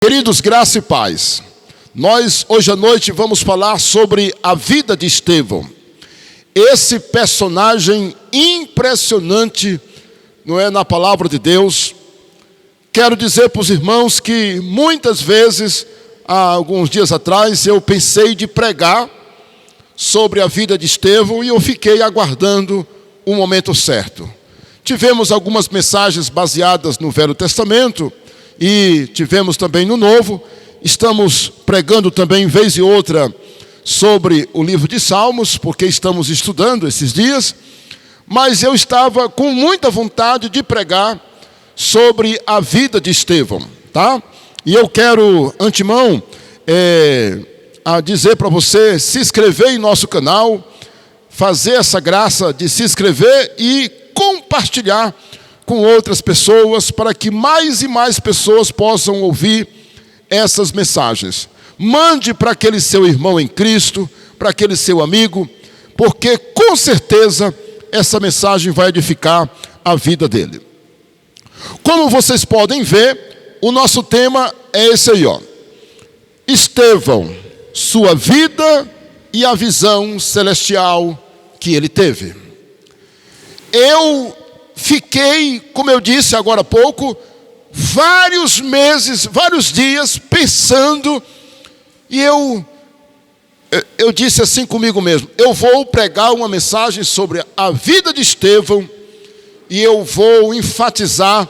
Queridos, graça e paz. Nós hoje à noite vamos falar sobre a vida de Estevão. Esse personagem impressionante, não é, na palavra de Deus. Quero dizer para os irmãos que muitas vezes, há alguns dias atrás, eu pensei de pregar sobre a vida de Estevão e eu fiquei aguardando o momento certo. Tivemos algumas mensagens baseadas no Velho Testamento e tivemos também no Novo. Estamos pregando também, vez e outra, sobre o livro de Salmos, porque estamos estudando esses dias. Mas eu estava com muita vontade de pregar sobre a vida de Estevão, tá? E eu quero, antemão, dizer para você se inscrever em nosso canal, fazer essa graça de se inscrever e compartilhar com outras pessoas, para que mais e mais pessoas possam ouvir essas mensagens. Mande para aquele seu irmão em Cristo, para aquele seu amigo, porque com certeza essa mensagem vai edificar a vida dele. Como vocês podem ver, o nosso tema é esse aí, ó. Estevão, sua vida e a visão celestial que ele teve. Eu fiquei, como eu disse agora há pouco, vários meses, vários dias pensando, e eu disse assim comigo mesmo: eu vou pregar uma mensagem sobre a vida de Estevão e eu vou enfatizar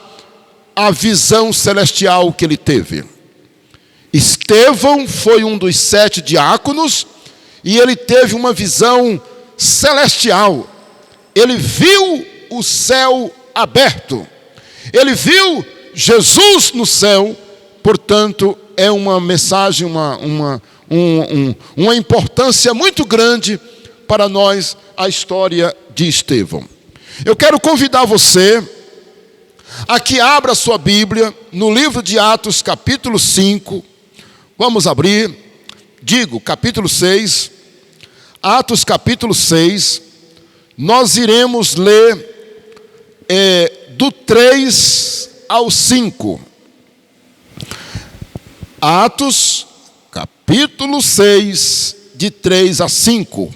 a visão celestial que ele teve. Estevão foi um dos 7 diáconos e ele teve uma visão celestial. Ele viu o céu aberto. Ele viu Jesus no céu. Portanto, é uma mensagem, uma importância muito grande para nós, a história de Estevão. Eu quero convidar você a que abra sua Bíblia no livro de Atos, capítulo 5. Vamos abrir, capítulo 6. Atos, capítulo 6. Nós iremos ler do 3 ao 5. Atos, capítulo 6, de 3 a 5.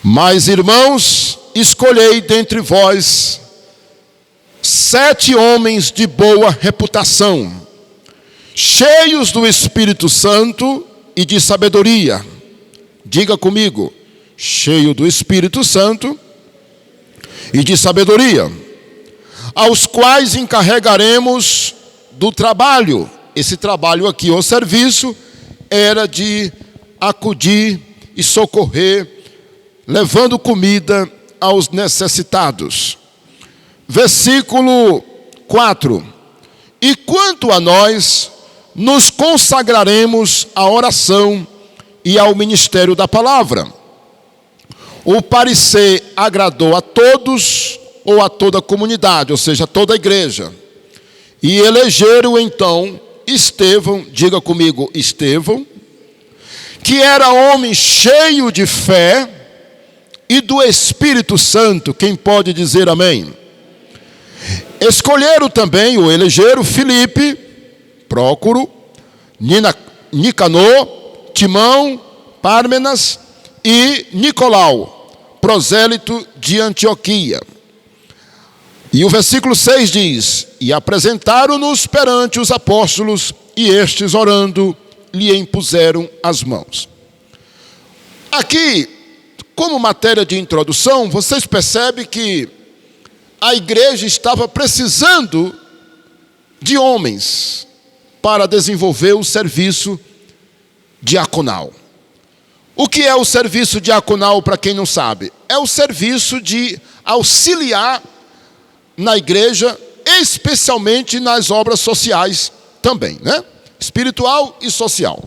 Mas, irmãos, escolhei dentre vós 7 homens de boa reputação, cheios do Espírito Santo e de sabedoria. Diga comigo: cheio do Espírito Santo e de sabedoria, aos quais encarregaremos do trabalho. Esse trabalho aqui, o serviço, era de acudir e socorrer, levando comida aos necessitados. Versículo 4. E quanto a nós, nos consagraremos à oração e ao ministério da palavra. O parecer agradou a todos, ou a toda a comunidade, ou seja, a toda a igreja. E elegeram então Estevão, diga comigo, Estevão, que era homem cheio de fé e do Espírito Santo. Quem pode dizer amém? Escolheram também, ou elegeram, Filipe, Prócoro, Nicanor, Timão, Pármenas e Nicolau, prosélito de Antioquia. E o versículo 6 diz: e apresentaram-nos perante os apóstolos, e estes, orando, lhe impuseram as mãos. Aqui, como matéria de introdução, vocês percebem que a igreja estava precisando de homens para desenvolver o serviço diaconal. O que é o serviço diaconal, para quem não sabe? É o serviço de auxiliar na igreja, especialmente nas obras sociais também, né? Espiritual e social.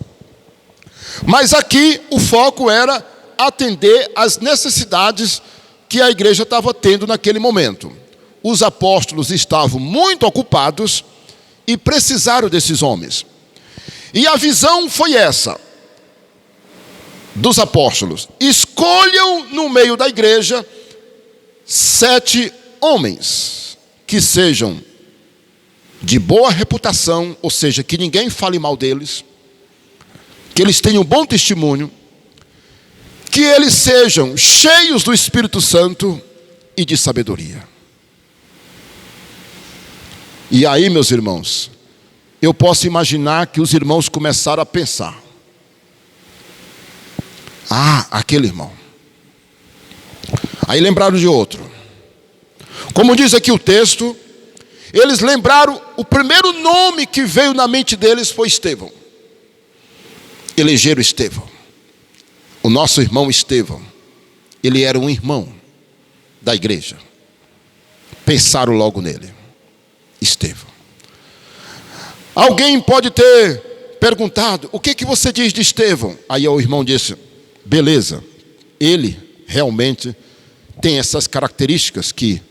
Mas aqui o foco era atender às necessidades que a igreja estava tendo naquele momento. Os apóstolos estavam muito ocupados e precisaram desses homens. E a visão foi essa dos apóstolos: escolham no meio da igreja 7 homens que sejam de boa reputação, ou seja, que ninguém fale mal deles, que eles tenham bom testemunho, que eles sejam cheios do Espírito Santo e de sabedoria. E aí, meus irmãos, eu posso imaginar que os irmãos começaram a pensar: aquele irmão. Aí lembraram de outro. Como diz aqui o texto, eles lembraram, o primeiro nome que veio na mente deles foi Estevão. Elegeram Estevão. O nosso irmão Estevão. Ele era um irmão da igreja. Pensaram logo nele. Estevão. Alguém pode ter perguntado: o que você diz de Estevão? Aí o irmão disse: beleza, ele realmente tem essas características que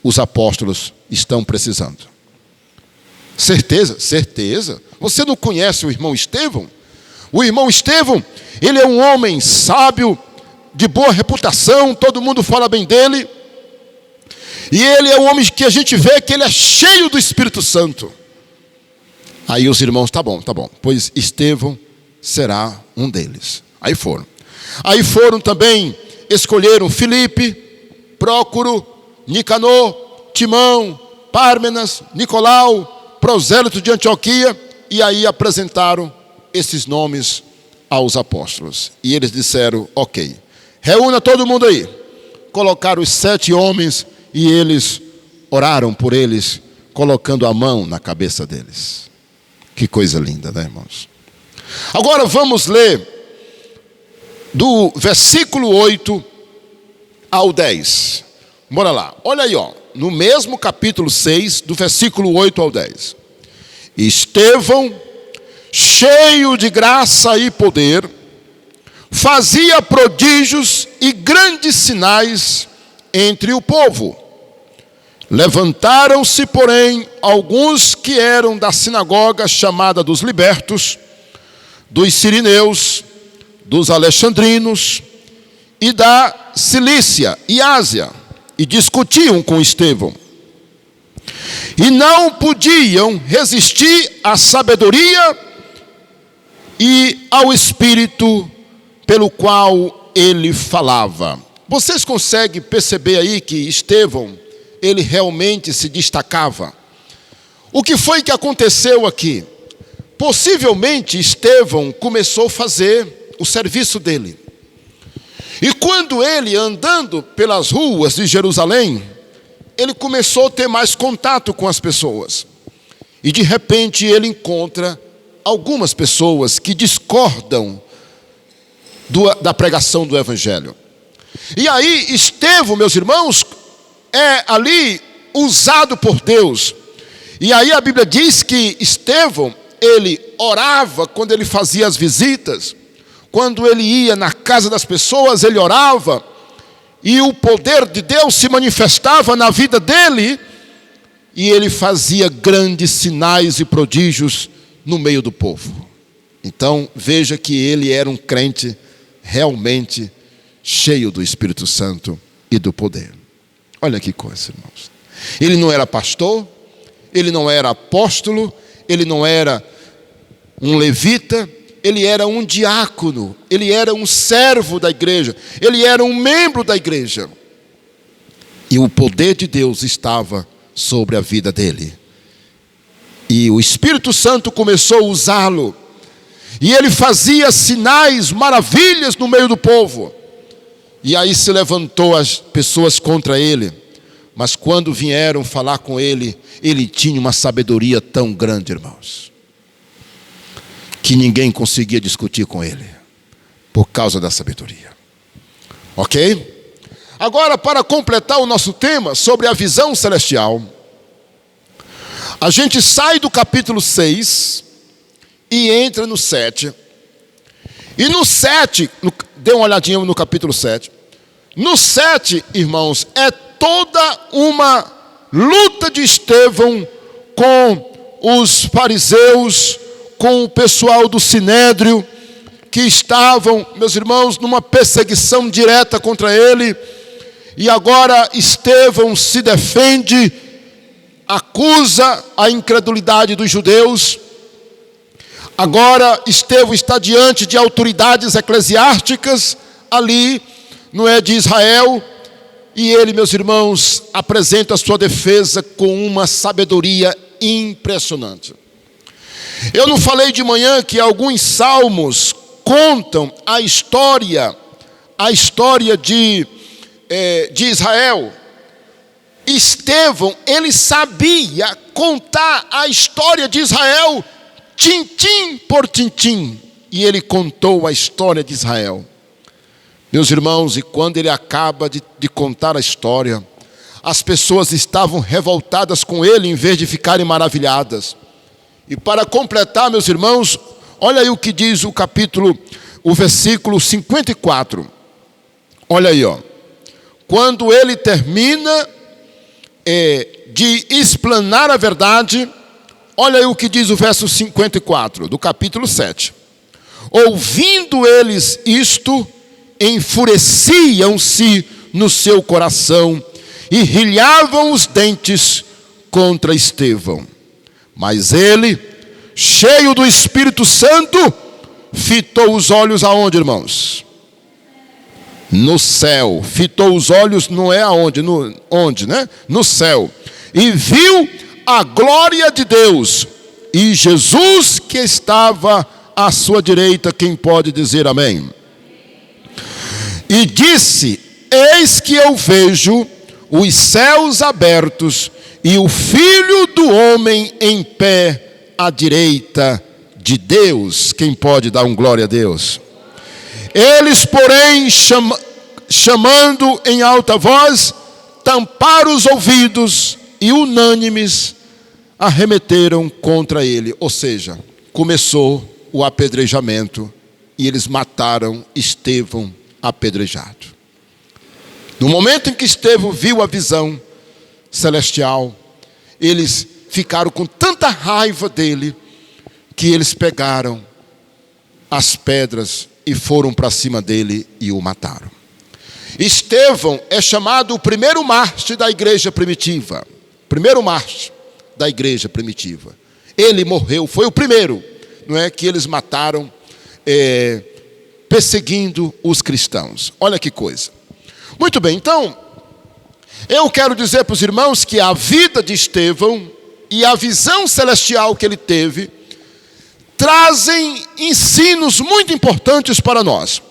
os apóstolos estão precisando. Certeza? Certeza. Você não conhece o irmão Estevão? O irmão Estevão, ele é um homem sábio, de boa reputação, todo mundo fala bem dele. E ele é um homem que a gente vê que ele é cheio do Espírito Santo. Aí os irmãos, tá bom, pois Estevão será um deles. Aí foram também, escolheram Filipe, Prócoro, Nicanor, Timão, Pármenas, Nicolau, Prosélito de Antioquia, e aí apresentaram esses nomes aos apóstolos. E eles disseram: ok, reúna todo mundo aí. Colocaram os 7 homens e eles oraram por eles, colocando a mão na cabeça deles. Que coisa linda, né, irmãos? Agora vamos ler do versículo 8 ao 10. Bora lá, olha aí, no mesmo capítulo 6, do versículo 8 ao 10. Estevão, cheio de graça e poder, fazia prodígios e grandes sinais entre o povo. Levantaram-se, porém, alguns que eram da sinagoga chamada dos libertos, dos sirineus, dos alexandrinos e da Cilícia e Ásia, e discutiam com Estevão. E não podiam resistir à sabedoria e ao espírito pelo qual ele falava. Vocês conseguem perceber aí que Estevão, ele realmente se destacava? O que foi que aconteceu aqui? Possivelmente Estevão começou a fazer o serviço dele. E quando ele, andando pelas ruas de Jerusalém, ele começou a ter mais contato com as pessoas. E de repente ele encontra algumas pessoas que discordam da pregação do Evangelho. E aí Estevão, meus irmãos, é ali usado por Deus. E aí a Bíblia diz que Estevão, ele orava quando ele fazia as visitas. Quando ele ia na casa das pessoas, ele orava. E o poder de Deus se manifestava na vida dele. E ele fazia grandes sinais e prodígios no meio do povo. Então, veja que ele era um crente realmente cheio do Espírito Santo e do poder. Olha que coisa, irmãos. Ele não era pastor, ele não era apóstolo, ele não era um levita, ele era um diácono, ele era um servo da igreja, ele era um membro da igreja. E o poder de Deus estava sobre a vida dele. E o Espírito Santo começou a usá-lo. E ele fazia sinais, maravilhas no meio do povo. E aí se levantou as pessoas contra ele. Mas quando vieram falar com ele, ele tinha uma sabedoria tão grande, irmãos, que ninguém conseguia discutir com ele, por causa da sabedoria. Ok? Agora, para completar o nosso tema sobre a visão celestial, a gente sai do capítulo 6 e entra no 7. E no 7, dê uma olhadinha no capítulo 7. No 7, irmãos, é toda uma luta de Estevão com os fariseus, com o pessoal do Sinédrio, que estavam, meus irmãos, numa perseguição direta contra ele. E agora Estevão se defende acusa a incredulidade dos judeus. Agora Estevão está diante de autoridades eclesiásticas ali, não é, de Israel, e ele, meus irmãos, apresenta a sua defesa com uma sabedoria impressionante. Eu não falei de manhã que alguns salmos contam a história de Israel. Estevão, ele sabia contar a história de Israel tintim por tintim, e ele contou a história de Israel. Meus irmãos, e quando ele acaba de contar a história, as pessoas estavam revoltadas com ele em vez de ficarem maravilhadas. E para completar, meus irmãos, olha aí o que diz o versículo 54. Olha aí, ó. Quando ele termina de explanar a verdade, olha aí o que diz o verso 54 do capítulo 7. Ouvindo eles isto, enfureciam-se no seu coração e rilhavam os dentes contra Estevão. Mas ele, cheio do Espírito Santo, fitou os olhos aonde, irmãos? No céu. Fitou os olhos, não é aonde? Onde, né? No céu. E viu a glória de Deus e Jesus que estava à sua direita. Quem pode dizer amém? E disse: eis que eu vejo os céus abertos e o Filho do Homem em pé à direita de Deus. Quem pode dar um glória a Deus? Eles, porém, chamando em alta voz, tamparam os ouvidos e unânimes arremeteram contra ele. Ou seja, começou o apedrejamento e eles mataram Estevão apedrejado. No momento em que Estevão viu a visão celestial, eles ficaram com tanta raiva dele que eles pegaram as pedras e foram para cima dele e o mataram. Estevão é chamado o primeiro mártir da igreja primitiva. Primeiro mártir da igreja primitiva. Ele morreu, foi o primeiro, não é, que eles mataram perseguindo os cristãos. Olha que coisa. Muito bem, então, eu quero dizer para os irmãos que a vida de Estevão e a visão celestial que ele teve trazem ensinos muito importantes para nós.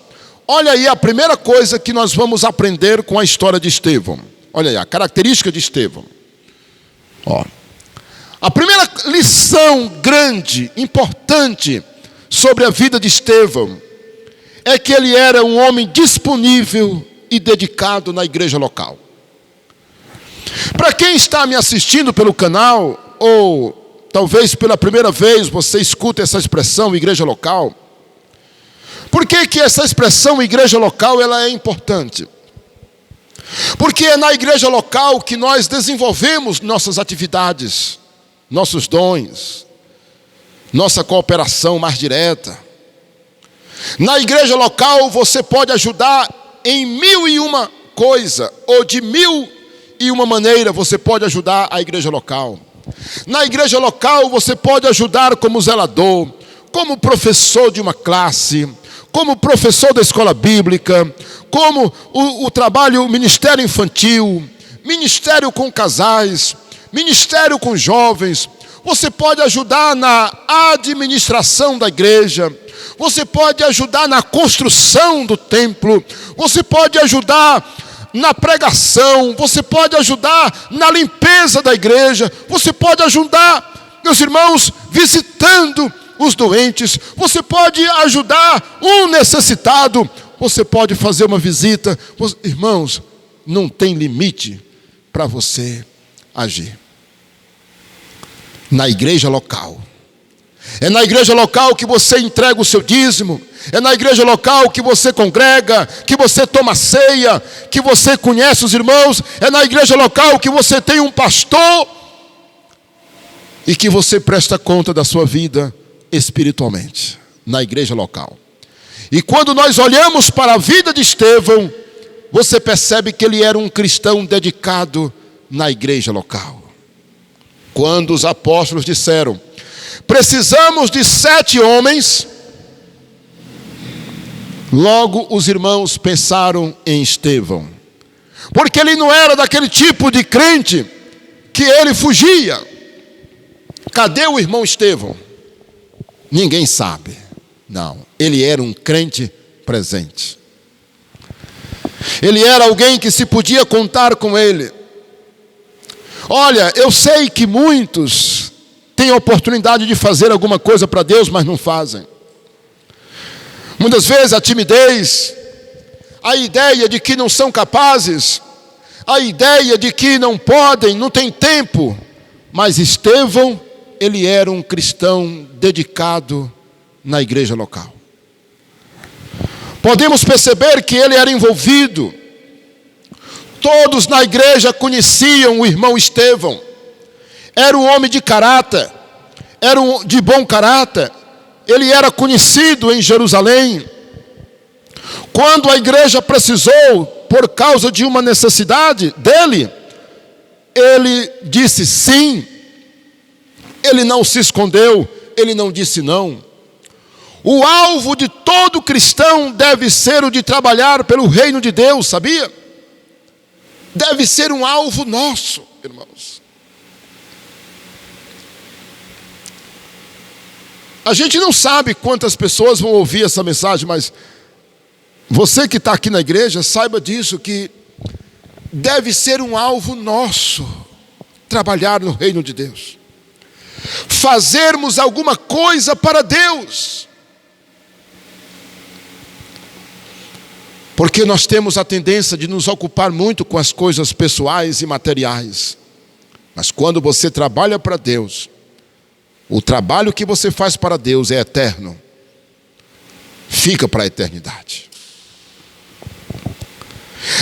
Olha aí a primeira coisa que nós vamos aprender com a história de Estevão. Olha aí a característica de Estevão. Ó. A primeira lição grande, importante sobre a vida de Estevão é que ele era um homem disponível e dedicado na igreja local. Para quem está me assistindo pelo canal, ou talvez pela primeira vez você escuta essa expressão igreja local, por que essa expressão igreja local ela é importante? Porque é na igreja local que nós desenvolvemos nossas atividades, nossos dons, nossa cooperação mais direta. Na igreja local você pode ajudar em 1001 coisa, ou de 1001 maneira você pode ajudar a igreja local. Na igreja local você pode ajudar como zelador, como professor de uma classe, como professor da escola bíblica, como o trabalho, ministério infantil, ministério com casais, ministério com jovens. Você pode ajudar na administração da igreja, você pode ajudar na construção do templo, você pode ajudar na pregação, você pode ajudar na limpeza da igreja, você pode ajudar, meus irmãos, visitando os doentes, você pode ajudar um necessitado, você pode fazer uma visita. Irmãos, não tem limite para você agir. Na igreja local. É na igreja local que você entrega o seu dízimo. É na igreja local que você congrega, que você toma ceia, que você conhece os irmãos. É na igreja local que você tem um pastor e que você presta conta da sua vida espiritualmente. Na igreja local. E quando nós olhamos para a vida de Estevão, você percebe que ele era um cristão dedicado na igreja local. Quando os apóstolos disseram: precisamos de 7 homens, logo os irmãos pensaram em Estevão, porque ele não era daquele tipo de crente que ele fugia. Cadê o irmão Estevão? Ninguém sabe. Não, ele era um crente presente. Ele era alguém que se podia contar com ele. Olha, eu sei que muitos têm a oportunidade de fazer alguma coisa para Deus, mas não fazem. Muitas vezes a timidez, a ideia de que não são capazes, a ideia de que não podem, não tem tempo. Mas Estevão, ele era um cristão dedicado na igreja local. Podemos perceber que ele era envolvido. Todos na igreja conheciam o irmão Estevão. Era um homem de caráter, era de bom caráter. Ele era conhecido em Jerusalém. Quando a igreja precisou, por causa de uma necessidade dele, ele disse sim. Ele não se escondeu, ele não disse não. O alvo de todo cristão deve ser o de trabalhar pelo reino de Deus, sabia? Deve ser um alvo nosso, irmãos. A gente não sabe quantas pessoas vão ouvir essa mensagem, mas você que está aqui na igreja, saiba disso, que deve ser um alvo nosso, trabalhar no reino de Deus. Fazermos alguma coisa para Deus. Porque nós temos a tendência de nos ocupar muito com as coisas pessoais e materiais. Mas quando você trabalha para Deus, o trabalho que você faz para Deus é eterno. Fica para a eternidade.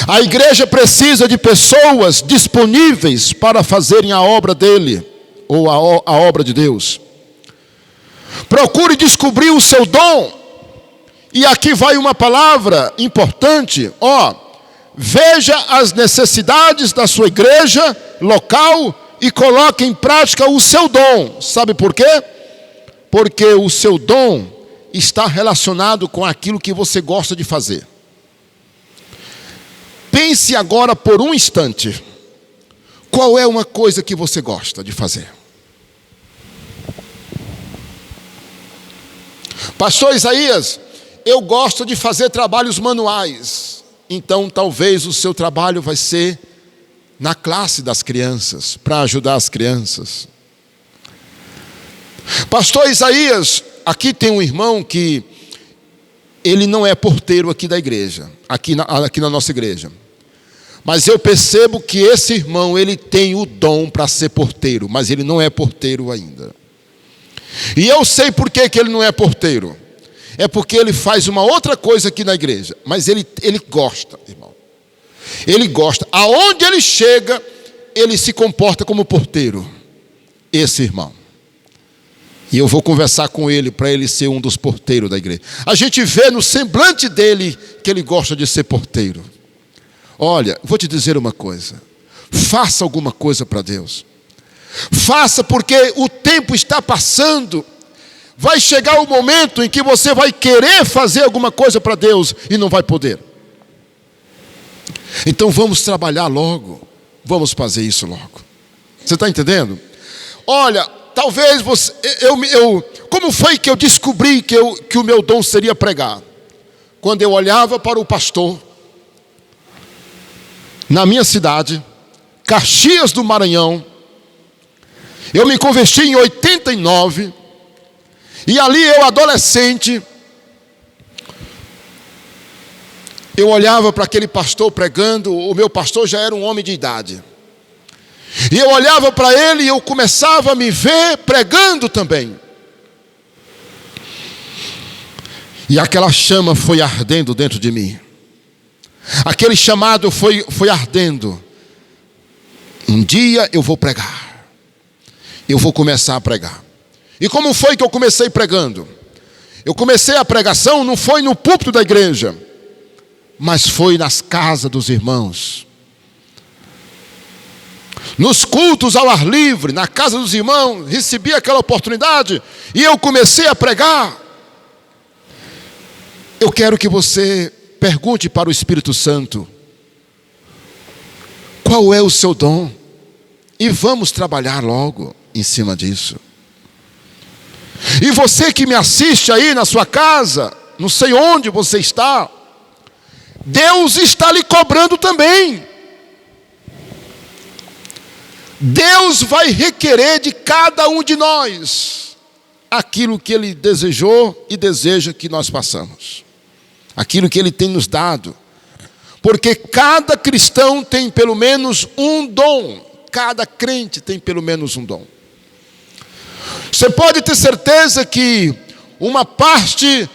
A igreja precisa de pessoas disponíveis para fazerem a obra dele, ou a obra de Deus. Procure descobrir o seu dom. E aqui vai uma palavra importante. Veja as necessidades da sua igreja local e coloque em prática o seu dom. Sabe por quê? Porque o seu dom está relacionado com aquilo que você gosta de fazer. Pense agora por um instante. Qual é uma coisa que você gosta de fazer? Pastor Isaías, eu gosto de fazer trabalhos manuais. Então talvez o seu trabalho vai ser na classe das crianças, para ajudar as crianças. Pastor Isaías, aqui tem um irmão que ele não é porteiro aqui da igreja, aqui na nossa igreja. Mas eu percebo que esse irmão, ele tem o dom para ser porteiro, mas ele não é porteiro ainda. E eu sei por que ele não é porteiro. É porque ele faz uma outra coisa aqui na igreja. Mas ele gosta, irmão. Ele gosta. Aonde ele chega, ele se comporta como porteiro. Esse irmão. E eu vou conversar com ele para ele ser um dos porteiros da igreja. A gente vê no semblante dele que ele gosta de ser porteiro. Olha, vou te dizer uma coisa. Faça alguma coisa para Deus. Faça, porque o tempo está passando. Vai chegar o momento em que você vai querer fazer alguma coisa para Deus e não vai poder. Então vamos trabalhar logo. Vamos fazer isso logo. Você está entendendo? Olha, talvez você... como foi que eu descobri que o meu dom seria pregar? Quando eu olhava para o pastor, na minha cidade, Caxias do Maranhão, eu me converti em 89, e ali eu, adolescente, eu olhava para aquele pastor pregando. O meu pastor já era um homem de idade. E eu olhava para ele e eu começava a me ver pregando também. E aquela chama foi ardendo dentro de mim. Aquele chamado foi ardendo. Um dia eu vou pregar. Eu vou começar a pregar. E como foi que eu comecei pregando? Eu comecei a pregação, não foi no púlpito da igreja, mas foi nas casas dos irmãos. nos cultos ao ar livre, na casa dos irmãos, recebi aquela oportunidade e eu comecei a pregar. Eu quero que você pergunte para o Espírito Santo: qual é o seu dom? E vamos trabalhar logo em cima disso. E você que me assiste aí na sua casa, não sei onde você está, Deus está lhe cobrando também. Deus vai requerer de cada um de nós aquilo que Ele desejou e deseja que nós façamos, aquilo que Ele tem nos dado, porque cada cristão tem pelo menos um dom, cada crente tem pelo menos um dom. Você pode ter certeza que uma parte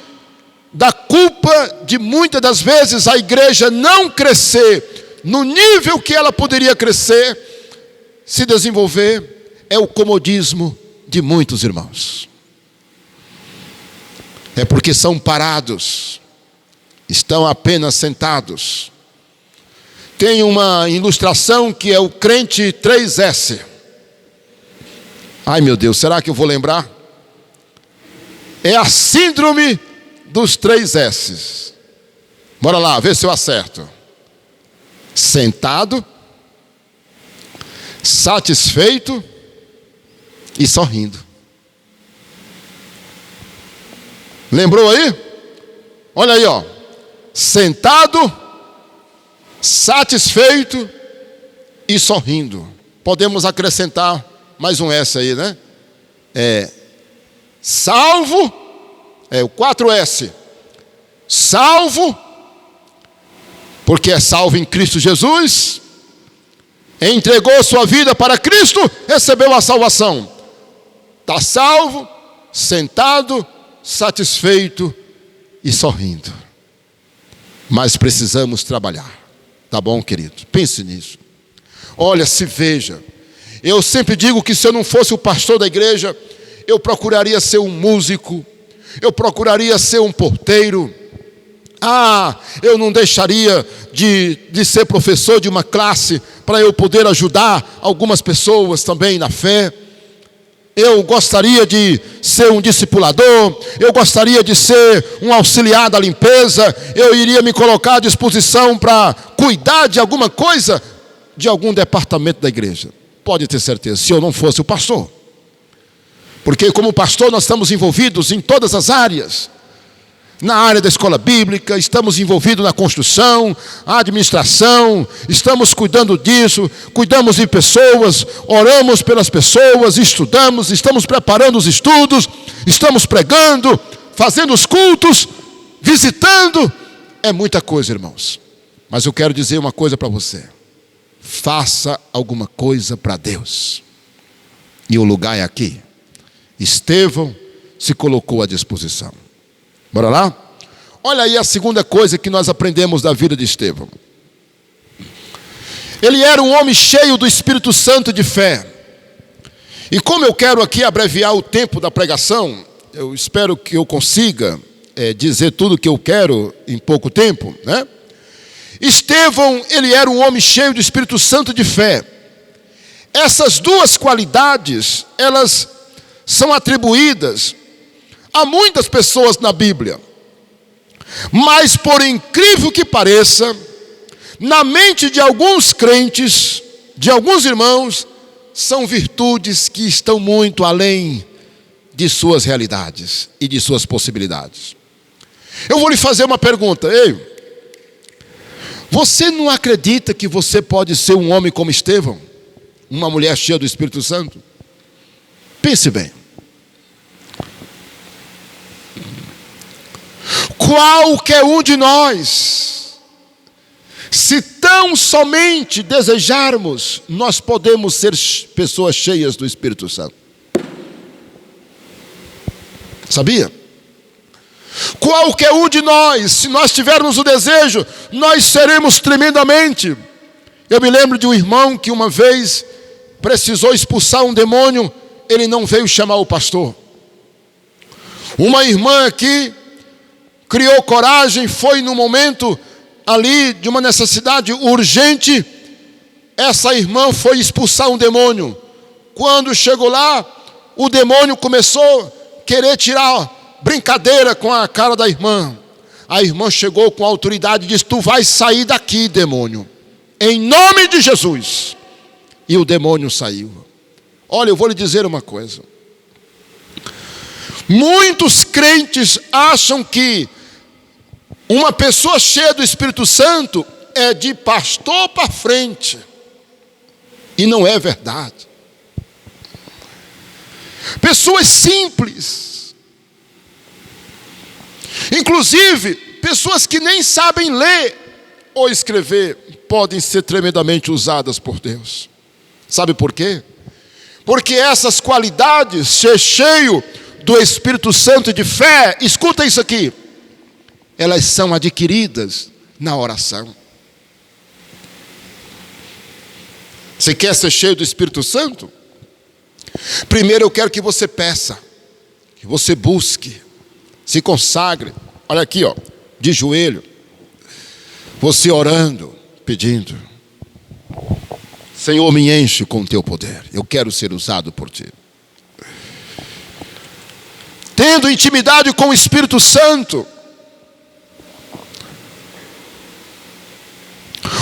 da culpa de muitas das vezes a igreja não crescer no nível que ela poderia crescer, se desenvolver, é o comodismo de muitos irmãos. É porque são parados, estão apenas sentados. Tem uma ilustração que é o crente 3S. Ai meu Deus, será que eu vou lembrar? É a síndrome dos 3S. Bora lá, ver se eu acerto. Sentado, satisfeito e sorrindo. Lembrou aí? Olha aí, ó. Sentado, satisfeito e sorrindo. Podemos acrescentar mais um S aí, né? Salvo, o 4S. Salvo, porque é salvo em Cristo Jesus. Entregou sua vida para Cristo, recebeu a salvação. Está salvo, sentado, satisfeito e sorrindo. Mas precisamos trabalhar. Tá bom, querido? Pense nisso. Olha, se veja. Eu sempre digo que se eu não fosse o pastor da igreja, eu procuraria ser um músico, eu procuraria ser um porteiro. Eu não deixaria de ser professor de uma classe para eu poder ajudar algumas pessoas também na fé. Eu gostaria de ser um discipulador, eu gostaria de ser um auxiliar da limpeza, eu iria me colocar à disposição para cuidar de alguma coisa, de algum departamento da igreja. Pode ter certeza, se eu não fosse o pastor. Porque como pastor nós estamos envolvidos em todas as áreas. Na área da escola bíblica, estamos envolvidos na construção, administração, estamos cuidando disso, cuidamos de pessoas, oramos pelas pessoas, estudamos, estamos preparando os estudos, estamos pregando, fazendo os cultos, visitando. É muita coisa, irmãos. Mas eu quero dizer uma coisa para você. Faça alguma coisa para Deus. E o lugar é aqui. Estevão se colocou à disposição. Bora lá? Olha aí a segunda coisa que nós aprendemos da vida de Estevão. Ele era um homem cheio do Espírito Santo de fé. E como eu quero aqui abreviar o tempo da pregação, eu espero que eu consiga dizer tudo o que eu quero em pouco tempo, né? Estevão, ele era um homem cheio do Espírito Santo de fé. Essas duas qualidades, elas são atribuídas a muitas pessoas na Bíblia. Mas por incrível que pareça, na mente de alguns crentes, de alguns irmãos, são virtudes que estão muito além de suas realidades e de suas possibilidades. Eu vou lhe fazer uma pergunta. Ei, você não acredita que você pode ser um homem como Estevão? Uma mulher cheia do Espírito Santo? Pense bem. Qualquer um de nós, se tão somente desejarmos, nós podemos ser pessoas cheias do Espírito Santo. Sabia? Qualquer um de nós, se nós tivermos o desejo, nós seremos tremendamente. Eu me lembro de um irmão que uma vez precisou expulsar um demônio, ele não veio chamar o pastor. Uma irmã aqui criou coragem, foi no momento ali de uma necessidade urgente, essa irmã foi expulsar um demônio. Quando chegou lá, o demônio começou a querer tirar brincadeira com a cara da irmã. A irmã chegou com autoridade e disse: tu vais sair daqui, demônio, em nome de Jesus. E o demônio saiu. Olha, eu vou lhe dizer uma coisa. Muitos crentes acham que uma pessoa cheia do Espírito Santo é de pastor para frente. E não é verdade. Pessoas simples, inclusive pessoas que nem sabem ler ou escrever, podem ser tremendamente usadas por Deus. Sabe por quê? Porque essas qualidades, ser cheio do Espírito Santo e de fé, escuta isso aqui, elas são adquiridas na oração. Você quer ser cheio do Espírito Santo? Primeiro eu quero que você peça, que você busque, se consagre. Olha aqui, ó, de joelho, você orando, pedindo: Senhor, me enche com o teu poder, eu quero ser usado por ti. Tendo intimidade com o Espírito Santo,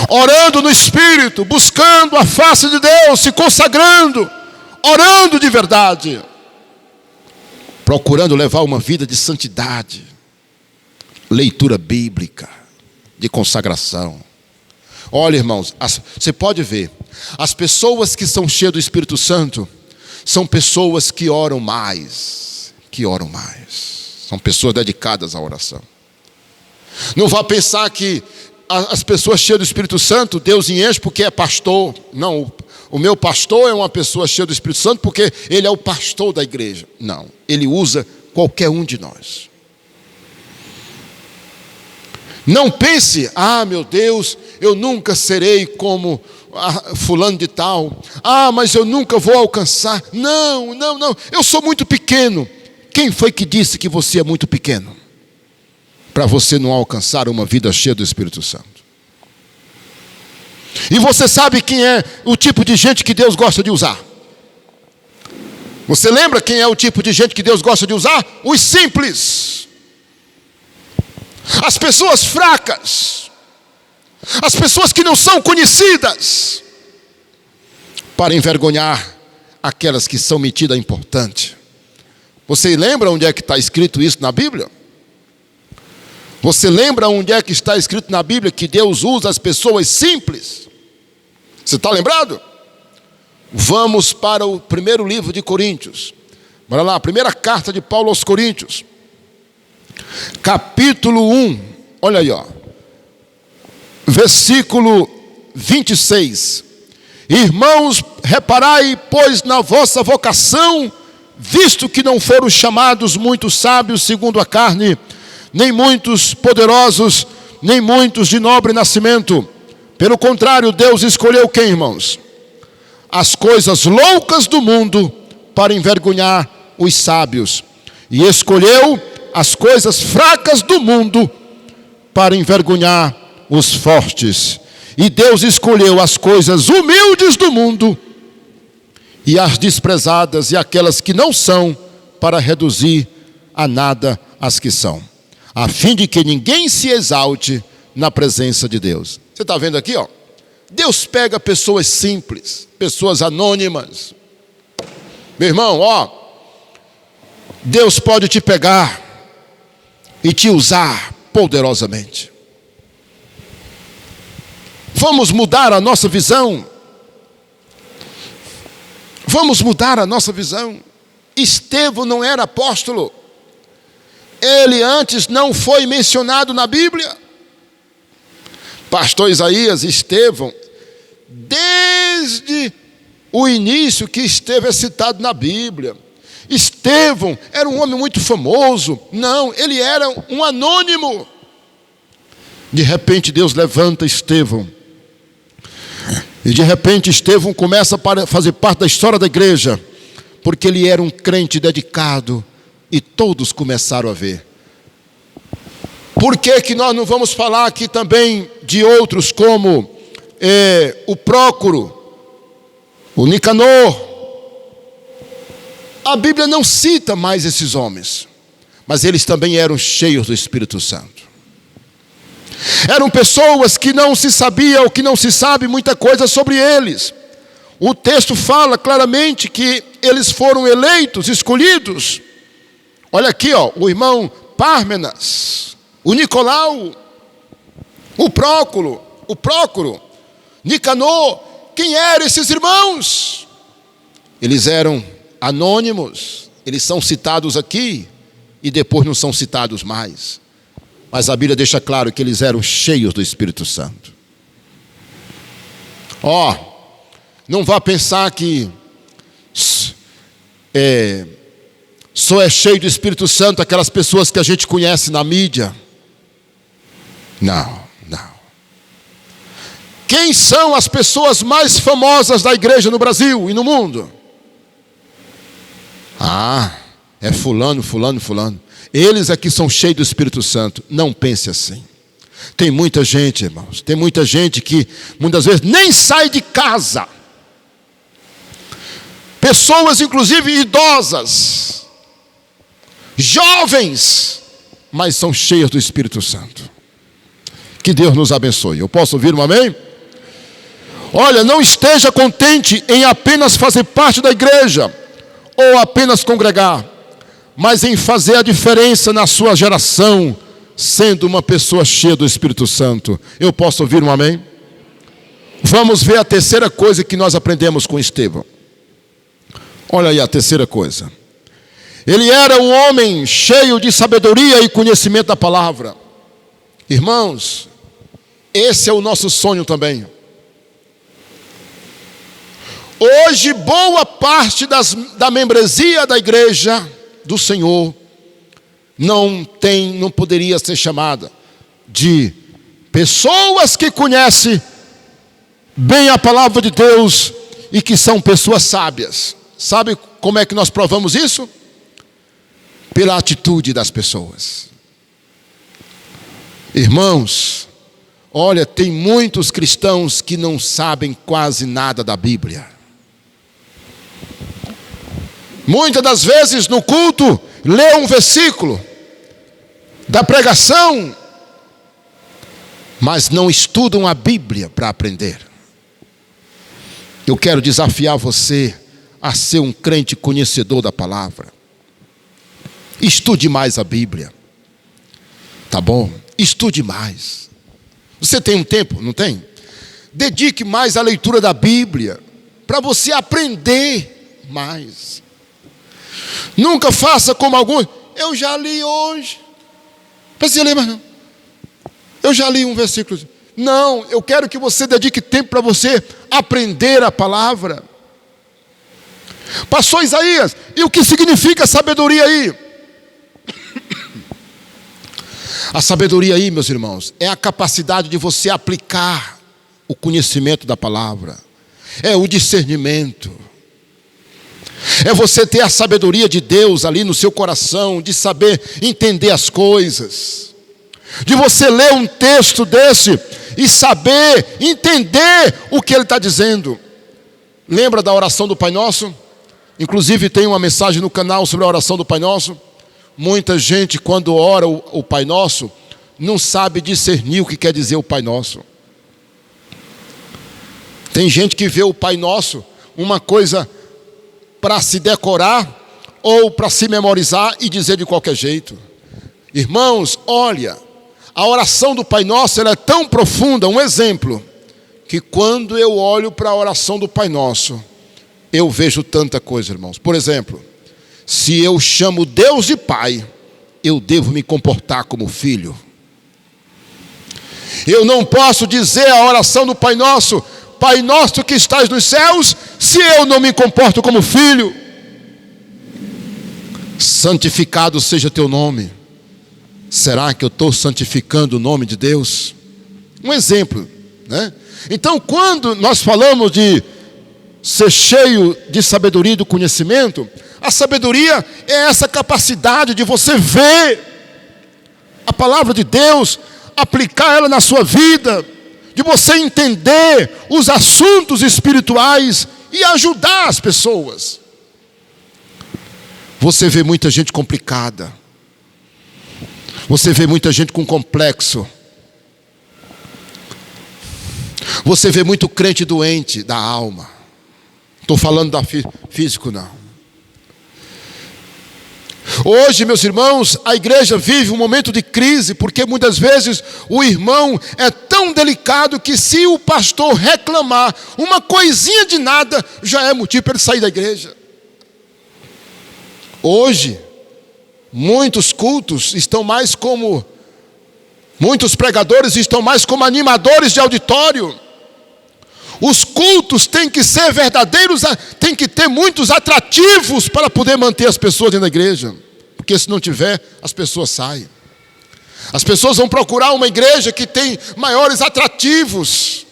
orando no Espírito, buscando a face de Deus, se consagrando, orando de verdade, procurando levar uma vida de santidade, leitura bíblica, de consagração. Olha, irmãos, você pode ver, as pessoas que são cheias do Espírito Santo são pessoas que oram mais, são pessoas dedicadas à oração. Não vá pensar que as pessoas cheias do Espírito Santo, Deus enche porque é pastor. Não, o meu pastor é uma pessoa cheia do Espírito Santo porque ele é o pastor da igreja. Não, ele usa qualquer um de nós. Não pense: ah, meu Deus, eu nunca serei como fulano de tal. Ah, mas eu nunca vou alcançar. Não, eu sou muito pequeno. Quem foi que disse que você é muito pequeno para você não alcançar uma vida cheia do Espírito Santo? E você sabe quem é o tipo de gente que Deus gosta de usar? Você lembra quem é o tipo de gente que Deus gosta de usar? Os simples, as pessoas fracas, as pessoas que não são conhecidas, para envergonhar aquelas que são metidas importantes. Você lembra onde é que está escrito isso na Bíblia? Você lembra onde é que está escrito na Bíblia que Deus usa as pessoas simples? Você está lembrado? Vamos para o primeiro livro de Coríntios. Bora lá, a primeira carta de Paulo aos Coríntios, capítulo 1, olha aí, ó, versículo 26. Irmãos, reparai, pois, na vossa vocação, visto que não foram chamados muitos sábios segundo a carne, nem muitos poderosos, nem muitos de nobre nascimento. Pelo contrário, Deus escolheu quem, irmãos? As coisas loucas do mundo para envergonhar os sábios. E escolheu as coisas fracas do mundo para envergonhar os fortes. E Deus escolheu as coisas humildes do mundo e as desprezadas e aquelas que não são, para reduzir a nada as que são, a fim de que ninguém se exalte na presença de Deus. Você está vendo aqui, ó? Deus pega pessoas simples, pessoas anônimas. Meu irmão, ó, Deus pode te pegar e te usar poderosamente. Vamos mudar a nossa visão. Vamos mudar a nossa visão. Estevão não era apóstolo. Ele antes não foi mencionado na Bíblia. Pastor Isaías, Estevão, desde o início que Estevão é citado na Bíblia. Estevão era um homem muito famoso. Não, ele era um anônimo. De repente Deus levanta Estevão. E de repente Estevão começa a fazer parte da história da igreja, porque ele era um crente dedicado, e todos começaram a ver. Por que nós não vamos falar aqui também de outros como o Prócoro, o Nicanor. A Bíblia não cita mais esses homens, mas eles também eram cheios do Espírito Santo. Eram pessoas que não se sabia ou que não se sabe muita coisa sobre eles. O texto fala claramente que eles foram eleitos, escolhidos. Olha aqui, o irmão Pármenas, o Nicolau, o Prócoro, Nicanor. Quem eram esses irmãos? Eles eram anônimos, eles são citados aqui e depois não são citados mais. Mas a Bíblia deixa claro que eles eram cheios do Espírito Santo. Não vá pensar que só é cheio do Espírito Santo aquelas pessoas que a gente conhece na mídia. Não. Quem são as pessoas mais famosas da igreja no Brasil e no mundo? É fulano. Eles aqui são cheios do Espírito Santo. Não pense assim. Tem muita gente, irmãos, tem muita gente que muitas vezes nem sai de casa. Pessoas inclusive idosas, jovens, mas são cheias do Espírito Santo. Que Deus nos abençoe. Eu posso ouvir um amém? Olha, não esteja contente em apenas fazer parte da igreja ou apenas congregar, mas em fazer a diferença na sua geração, sendo uma pessoa cheia do Espírito Santo. Eu posso ouvir um amém? Vamos ver a terceira coisa que nós aprendemos com Estevão. Olha aí a terceira coisa. Ele era um homem cheio de sabedoria e conhecimento da palavra. Irmãos, esse é o nosso sonho também. Hoje, boa parte da membresia da igreja do Senhor não poderia ser chamada de pessoas que conhecem bem a palavra de Deus e que são pessoas sábias. Sabe como é que nós provamos isso? Pela atitude das pessoas. Irmãos, olha, tem muitos cristãos que não sabem quase nada da Bíblia. Muitas das vezes no culto, lê um versículo da pregação, mas não estudam a Bíblia para aprender. Eu quero desafiar você a ser um crente conhecedor da palavra. Estude mais a Bíblia. Tá bom? Estude mais. Você tem um tempo, não tem? Dedique mais à leitura da Bíblia, para você aprender mais. Nunca faça como alguns. Eu já li hoje. Não precisa ler mais não. Eu já li um versículo. Não, eu quero que você dedique tempo para você aprender a palavra. Pastor Isaías, e o que significa sabedoria aí? A sabedoria aí, meus irmãos, é a capacidade de você aplicar o conhecimento da palavra. É o discernimento. É você ter a sabedoria de Deus ali no seu coração, de saber entender as coisas. De você ler um texto desse e saber entender o que ele está dizendo. Lembra da oração do Pai Nosso? Inclusive tem uma mensagem no canal sobre a oração do Pai Nosso. Muita gente, quando ora o Pai Nosso, não sabe discernir o que quer dizer o Pai Nosso. Tem gente que vê o Pai Nosso uma coisa para se decorar ou para se memorizar e dizer de qualquer jeito. Irmãos, olha, a oração do Pai Nosso ela é tão profunda, um exemplo, que quando eu olho para a oração do Pai Nosso, eu vejo tanta coisa, irmãos. Por exemplo, se eu chamo Deus de Pai, eu devo me comportar como filho. Eu não posso dizer a oração do Pai Nosso, Pai Nosso que estás nos céus, se eu não me comporto como filho. Santificado seja teu nome. Será que eu estou santificando o nome de Deus? Um exemplo, né? Então, quando nós falamos de ser cheio de sabedoria e do conhecimento, a sabedoria é essa capacidade de você ver a palavra de Deus, aplicar ela na sua vida, de você entender os assuntos espirituais e ajudar as pessoas. Você vê muita gente complicada. Você vê muita gente com complexo. Você vê muito crente doente da alma. Estou falando da físico, não. Hoje, meus irmãos, a igreja vive um momento de crise, porque muitas vezes o irmão é tão delicado que se o pastor reclamar uma coisinha de nada, já é motivo para ele sair da igreja. Hoje, muitos cultos estão mais como, muitos pregadores estão mais como animadores de auditório. Os cultos têm que ser verdadeiros, tem que ter muitos atrativos para poder manter as pessoas dentro da igreja. Porque se não tiver, as pessoas saem. As pessoas vão procurar uma igreja que tem maiores atrativos.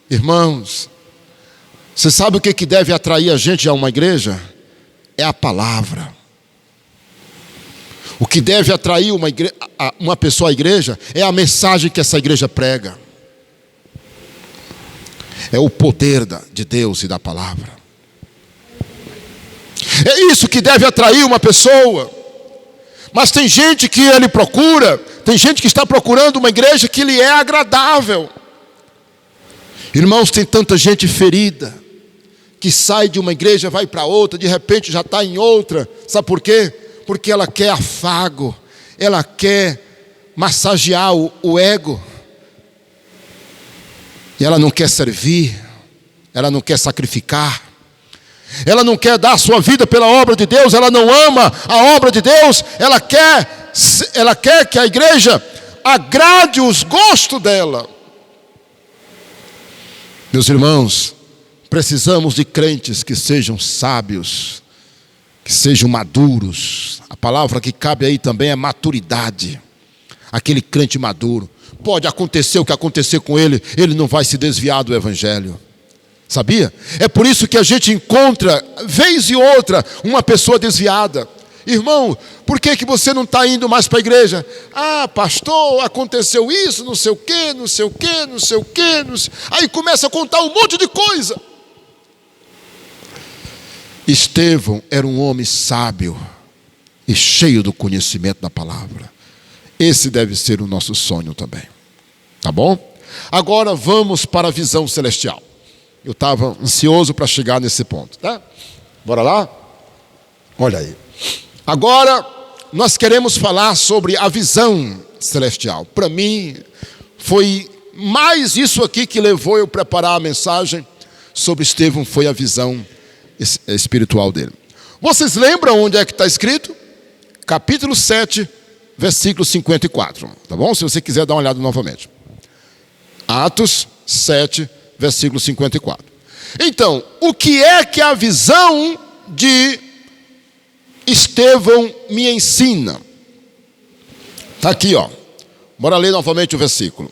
Irmãos, você sabe o que deve atrair a gente a uma igreja? É a palavra. O que deve atrair uma pessoa à igreja é a mensagem que essa igreja prega. É o poder de Deus e da palavra. É isso que deve atrair uma pessoa. Mas tem gente que ele procura, tem gente que está procurando uma igreja que lhe é agradável. Irmãos, tem tanta gente ferida, que sai de uma igreja, vai para outra, de repente já está em outra. Sabe por quê? Porque ela quer afago, ela quer massagear o ego. E ela não quer servir, ela não quer sacrificar, ela não quer dar a sua vida pela obra de Deus, ela não ama a obra de Deus, ela quer que a igreja agrade os gostos dela. Meus irmãos, precisamos de crentes que sejam sábios, que sejam maduros. A palavra que cabe aí também é maturidade. Aquele crente maduro. Pode acontecer o que acontecer com ele, ele não vai se desviar do evangelho. Sabia? É por isso que a gente encontra, vez e outra, uma pessoa desviada. Irmão, por que você não está indo mais para a igreja? Ah, pastor, aconteceu isso, não sei o quê, não sei o quê, não sei o quê. Aí começa a contar um monte de coisa. Estevão era um homem sábio e cheio do conhecimento da palavra. Esse deve ser o nosso sonho também. Tá bom? Agora vamos para a visão celestial. Eu estava ansioso para chegar nesse ponto, tá? Bora lá? Olha aí. Agora nós queremos falar sobre a visão celestial. Para mim, foi mais isso aqui que levou eu a preparar a mensagem sobre Estevão, foi a visão espiritual dele. Vocês lembram onde é que está escrito? Capítulo 7, versículo 54. Tá bom? Se você quiser dar uma olhada novamente. Atos 7, versículo 54. Então, o que é que a visão de Estevão me ensina? Está aqui, ó. Bora ler novamente o versículo.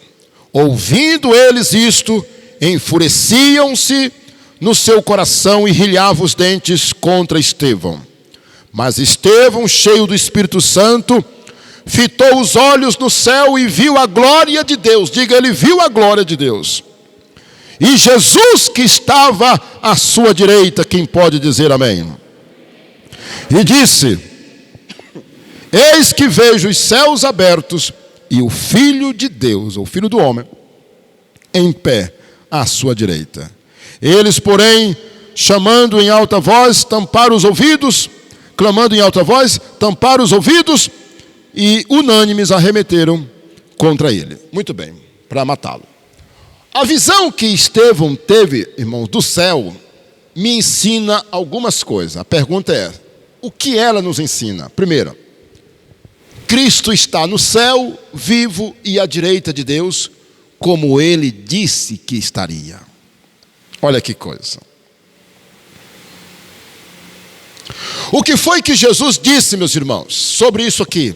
Ouvindo eles isto, enfureciam-se no seu coração e rilhavam os dentes contra Estevão. Mas Estevão, cheio do Espírito Santo, fitou os olhos no céu e viu a glória de Deus. Diga, ele viu a glória de Deus. E Jesus que estava à sua direita, quem pode dizer amém? E disse: eis que vejo os céus abertos e o Filho de Deus, o Filho do homem, em pé à sua direita. Eles, porém, chamando em alta voz, tamparam os ouvidos, clamando em alta voz, tamparam os ouvidos e unânimes arremeteram contra ele. Muito bem, para matá-lo. A visão que Estevão teve, irmãos, do céu, me ensina algumas coisas. A pergunta é, o que ela nos ensina? Primeiro, Cristo está no céu, vivo e à direita de Deus, como Ele disse que estaria. Olha que coisa. O que foi que Jesus disse, meus irmãos, sobre isso aqui?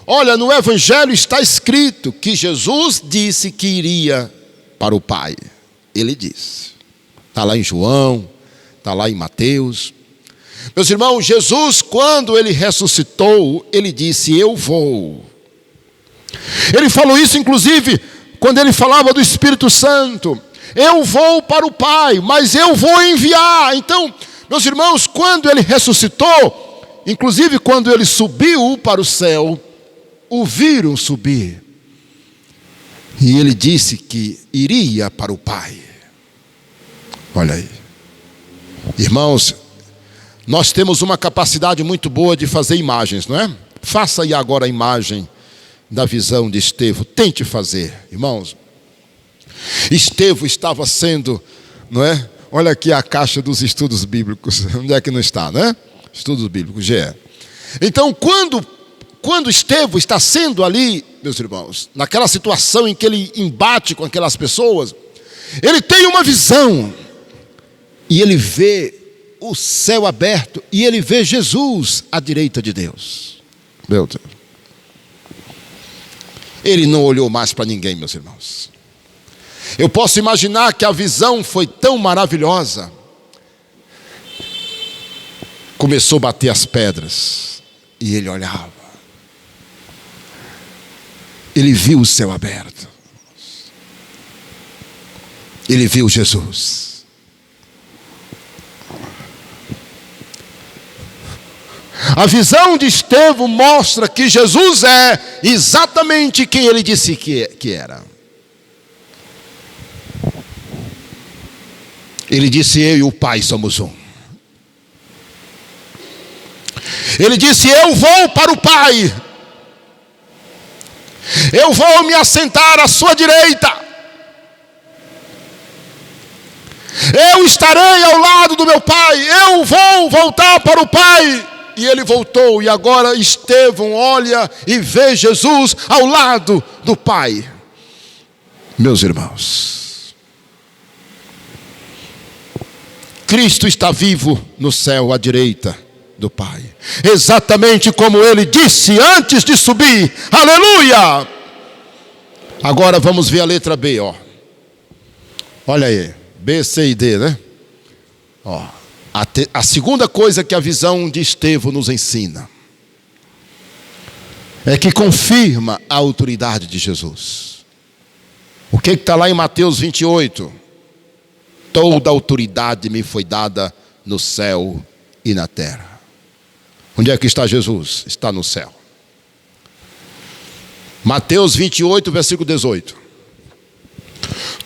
Olha, no Evangelho está escrito que Jesus disse que iria para o Pai. Ele disse. Está lá em João, está lá em Mateus. Meus irmãos, Jesus, quando Ele ressuscitou, Ele disse, eu vou. Ele falou isso, inclusive, quando ele falava do Espírito Santo. Eu vou para o Pai, mas eu vou enviar. Então, meus irmãos, quando ele ressuscitou, inclusive quando ele subiu para o céu, o viram subir. E ele disse que iria para o Pai. Olha aí. Irmãos, nós temos uma capacidade muito boa de fazer imagens, não é? Faça aí agora a imagem da visão de Estevão. Tente fazer, irmãos. Estevão estava sendo, não é? Olha aqui a caixa dos estudos bíblicos. Onde é que não está, né? Estudos bíblicos, GE. Então, quando Estevão está sendo ali, meus irmãos, naquela situação em que ele embate com aquelas pessoas, ele tem uma visão. E ele vê o céu aberto e ele vê Jesus à direita de Deus. Meu Deus. Ele não olhou mais para ninguém, meus irmãos. Eu posso imaginar que a visão foi tão maravilhosa. Começou a bater as pedras e ele olhava. Ele viu o céu aberto. Ele viu Jesus. A visão de Estevão mostra que Jesus é exatamente quem ele disse que era. Ele disse: eu e o Pai somos um. Ele disse: eu vou para o Pai. Eu vou me assentar à sua direita. Eu estarei ao lado do meu Pai. Eu vou voltar para o Pai. E ele voltou, e agora Estevão olha e vê Jesus ao lado do Pai. Meus irmãos, Cristo está vivo no céu à direita do Pai, exatamente como ele disse antes de subir. Aleluia! Agora vamos ver a letra B, ó. Olha aí, B, C e D, né? Ó. A segunda coisa que a visão de Estevão nos ensina é que confirma a autoridade de Jesus. O que está lá em Mateus 28? Toda autoridade me foi dada no céu e na terra. Onde é que está Jesus? Está no céu. Mateus 28, versículo 18.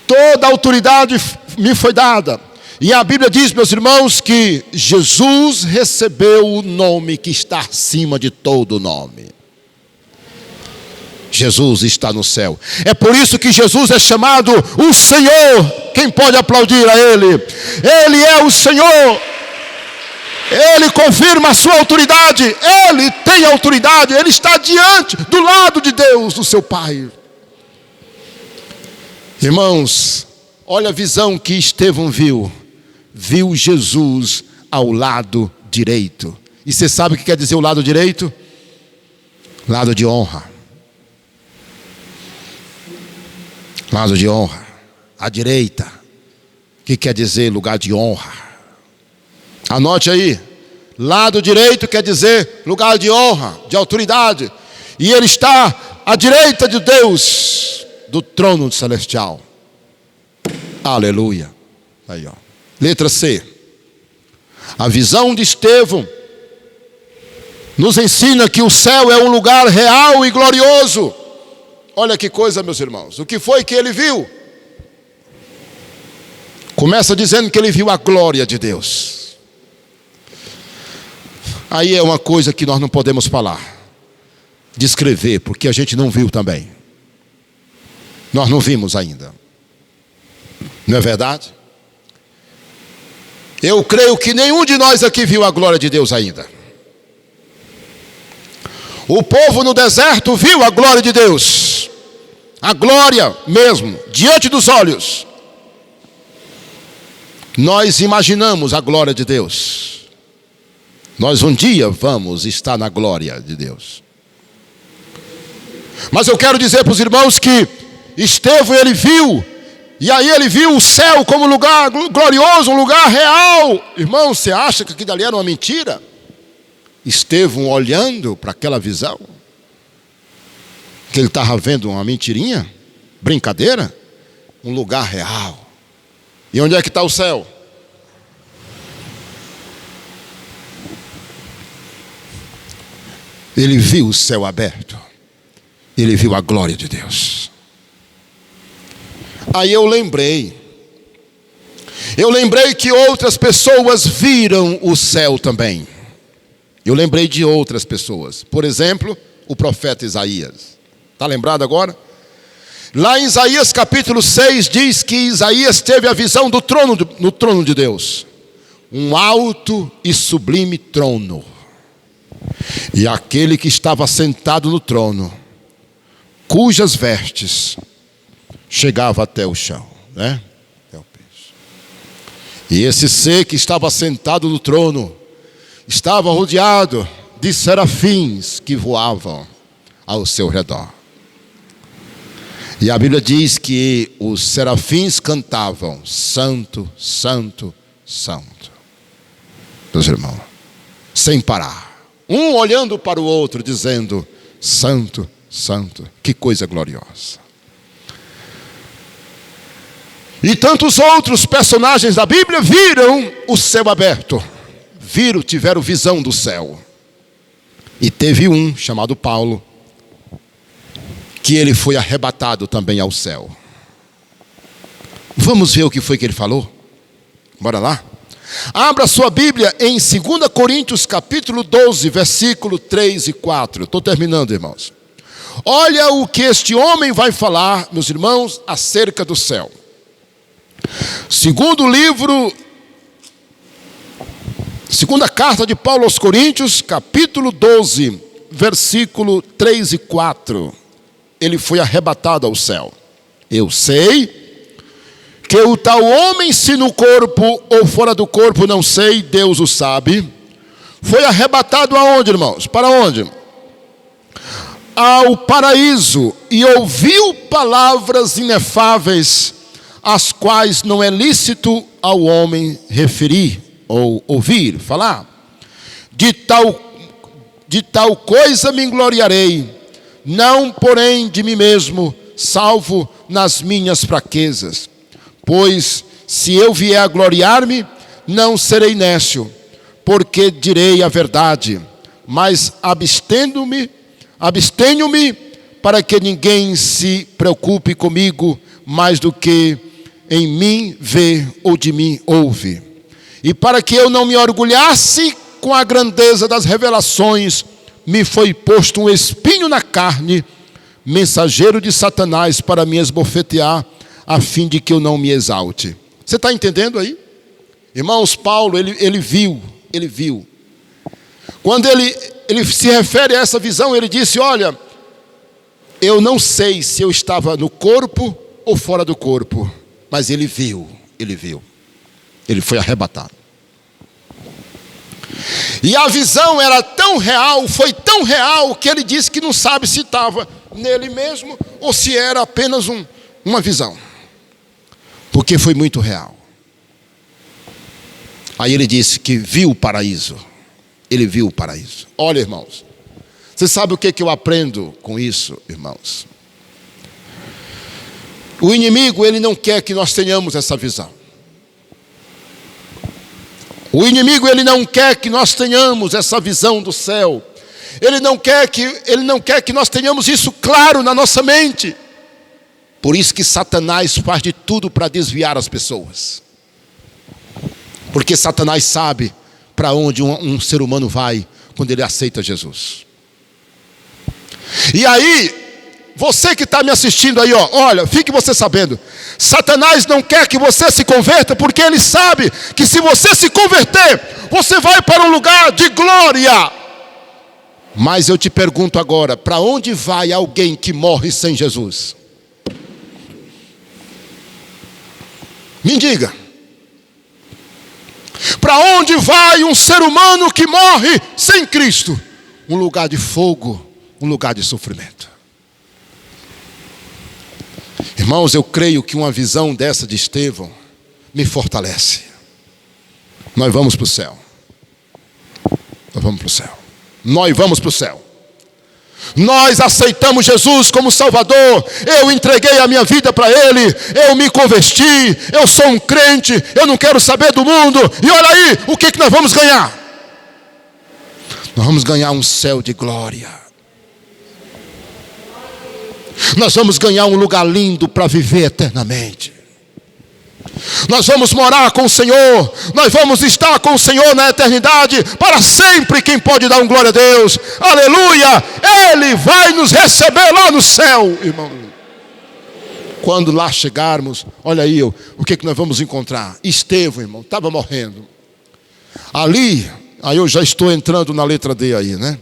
Toda autoridade me foi dada. E a Bíblia diz, meus irmãos, que Jesus recebeu o nome que está acima de todo nome. Jesus está no céu. É por isso que Jesus é chamado o Senhor. Quem pode aplaudir a Ele? Ele é o Senhor. Ele confirma a sua autoridade. Ele tem autoridade. Ele está diante, do lado de Deus, do seu Pai. Irmãos, olha a visão que Estevão viu. Viu Jesus ao lado direito. E você sabe o que quer dizer o lado direito? Lado de honra. Lado de honra. À direita. O que quer dizer lugar de honra? Anote aí. Lado direito quer dizer lugar de honra, de autoridade. E ele está à direita de Deus, do trono celestial. Aleluia. Aí, ó. Letra C. A visão de Estevão nos ensina que o céu é um lugar real e glorioso. Olha que coisa, meus irmãos. O que foi que ele viu? Começa dizendo que ele viu a glória de Deus. Aí é uma coisa que nós não podemos falar, descrever, porque a gente não viu também. Nós não vimos ainda. Não é verdade? Eu creio que nenhum de nós aqui viu a glória de Deus ainda. O povo no deserto viu a glória de Deus. A glória mesmo, diante dos olhos. Nós imaginamos a glória de Deus. Nós um dia vamos estar na glória de Deus. Mas eu quero dizer para os irmãos que Estevão, ele viu. E aí ele viu o céu como um lugar glorioso, um lugar real. Irmão, você acha que aquilo ali era uma mentira? Estevão olhando para aquela visão, que ele estava vendo uma mentirinha? Brincadeira? Um lugar real. E onde é que está o céu? Ele viu o céu aberto. Ele viu a glória de Deus. Aí eu lembrei que outras pessoas viram o céu também. Eu lembrei de outras pessoas. Por exemplo, o profeta Isaías. Está lembrado agora? Lá em Isaías capítulo 6 diz que Isaías teve a visão do trono, no trono de Deus. Um alto e sublime trono. E aquele que estava sentado no trono, cujas vestes chegava até o chão, né? Até o piso. E esse ser que estava sentado no trono estava rodeado de serafins que voavam ao seu redor. E a Bíblia diz que os serafins cantavam: Santo, Santo, Santo. Meus irmãos, sem parar. Um olhando para o outro, dizendo: Santo, Santo. Que coisa gloriosa. E tantos outros personagens da Bíblia viram o céu aberto. Tiveram visão do céu. E teve um, chamado Paulo, que ele foi arrebatado também ao céu. Vamos ver o que foi que ele falou? Bora lá? Abra sua Bíblia em 2 Coríntios capítulo 12, versículo 3 e 4. Estou terminando, irmãos. Olha o que este homem vai falar, meus irmãos, acerca do céu. Segunda carta de Paulo aos Coríntios, capítulo 12, versículo 3 e 4. Ele foi arrebatado ao céu. Eu sei que o tal homem, se no corpo ou fora do corpo, não sei, Deus o sabe, foi arrebatado aonde, irmãos? Para onde? Ao paraíso, e ouviu palavras inefáveis, as quais não é lícito ao homem referir, ou ouvir, falar. De tal coisa me gloriarei, não porém de mim mesmo, salvo nas minhas fraquezas. Pois se eu vier a gloriar-me, não serei nécio, porque direi a verdade, mas abstenho-me para que ninguém se preocupe comigo mais do que em mim vê ou de mim ouve. E para que eu não me orgulhasse com a grandeza das revelações, me foi posto um espinho na carne, mensageiro de Satanás para me esbofetear, a fim de que eu não me exalte. Você está entendendo aí? Irmãos, Paulo, ele viu. Quando ele se refere a essa visão, ele disse: olha, eu não sei se eu estava no corpo ou fora do corpo, mas ele viu. Ele foi arrebatado. E a visão era tão real, foi tão real, que ele disse que não sabe se estava nele mesmo ou se era apenas uma visão. Porque foi muito real. Aí ele disse que viu o paraíso. Ele viu o paraíso. Olha, irmãos, você sabe o que eu aprendo com isso, irmãos? O inimigo, ele não quer que nós tenhamos essa visão. O inimigo, ele não quer que nós tenhamos essa visão do céu. Ele não quer que nós tenhamos isso claro na nossa mente. Por isso que Satanás faz de tudo para desviar as pessoas. Porque Satanás sabe para onde um ser humano vai quando ele aceita Jesus. E aí, você que está me assistindo aí, olha, fique você sabendo. Satanás não quer que você se converta, porque ele sabe que se você se converter, você vai para um lugar de glória. Mas eu te pergunto agora, para onde vai alguém que morre sem Jesus? Me diga. Para onde vai um ser humano que morre sem Cristo? Um lugar de fogo, um lugar de sofrimento. Irmãos, eu creio que uma visão dessa de Estevão me fortalece. Nós vamos para o céu. Nós vamos para o céu. Nós aceitamos Jesus como Salvador. Eu entreguei a minha vida para Ele. Eu me converti. Eu sou um crente. Eu não quero saber do mundo. E olha aí, o que nós vamos ganhar? Nós vamos ganhar um céu de glória. Nós vamos ganhar um lugar lindo para viver eternamente. Nós vamos morar com o Senhor. Nós vamos estar com o Senhor na eternidade para sempre. Quem pode dar um glória a Deus? Aleluia! Ele vai nos receber lá no céu, irmão. Quando lá chegarmos, olha aí, o que nós vamos encontrar? Estevão, irmão, estava morrendo. Ali, aí eu já estou entrando na letra D aí, né?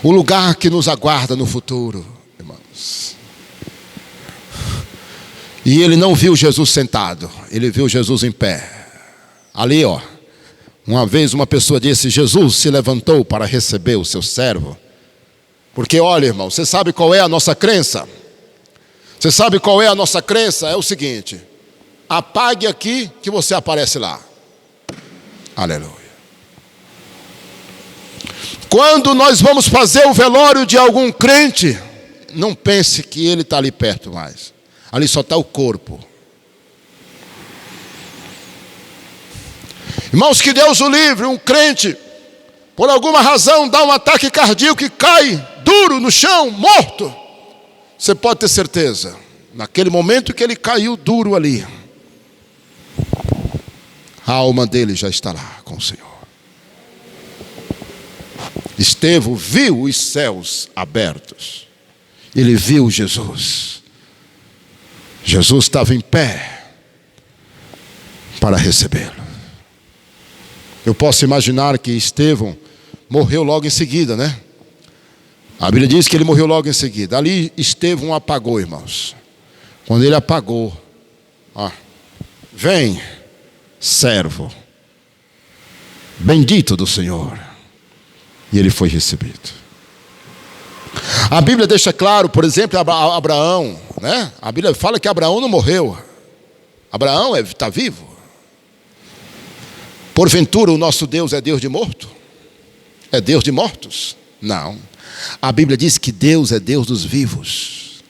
O lugar que nos aguarda no futuro, irmãos. E ele não viu Jesus sentado, ele viu Jesus em pé. Ali, ó. Uma vez uma pessoa disse: Jesus se levantou para receber o seu servo. Porque olha, irmão, você sabe qual é a nossa crença? Você sabe qual é a nossa crença? É o seguinte: apague aqui que você aparece lá. Aleluia. Quando nós vamos fazer o velório de algum crente, não pense que ele está ali perto mais. Ali só está o corpo. Irmãos, que Deus o livre, um crente, por alguma razão, dá um ataque cardíaco e cai duro no chão, morto. Você pode ter certeza, naquele momento que ele caiu duro ali, a alma dele já está lá com o Senhor. Estevão viu os céus abertos. Ele viu Jesus. Jesus estava em pé para recebê-lo. Eu posso imaginar que Estevão morreu logo em seguida, né? A Bíblia diz que ele morreu logo em seguida. Ali Estevão apagou, irmãos. Quando ele apagou, ó, vem, servo, bendito do Senhor. E ele foi recebido. A Bíblia deixa claro, por exemplo, Abraão, né? A Bíblia fala que Abraão não morreu. Abraão está vivo. Porventura o nosso Deus é Deus de morto? É Deus de mortos? Não. A Bíblia diz que Deus é Deus dos vivos.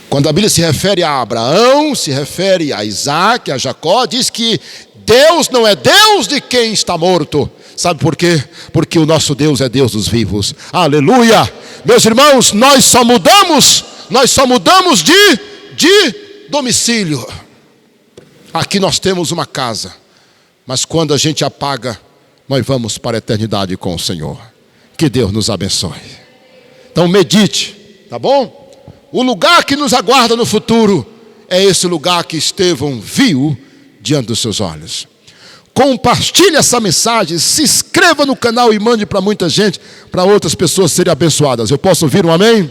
Quando a Bíblia se refere a Abraão, se refere a Isaac, a Jacó, diz que Deus não é Deus de quem está morto. Sabe por quê? Porque o nosso Deus é Deus dos vivos. Aleluia! Meus irmãos, nós só mudamos de domicílio. Aqui nós temos uma casa, mas quando a gente apaga, nós vamos para a eternidade com o Senhor. Que Deus nos abençoe. Então medite, tá bom? O lugar que nos aguarda no futuro é esse lugar que Estevão viu diante dos seus olhos. Compartilhe essa mensagem, se inscreva no canal e mande para muita gente, para outras pessoas serem abençoadas. Eu posso ouvir um amém?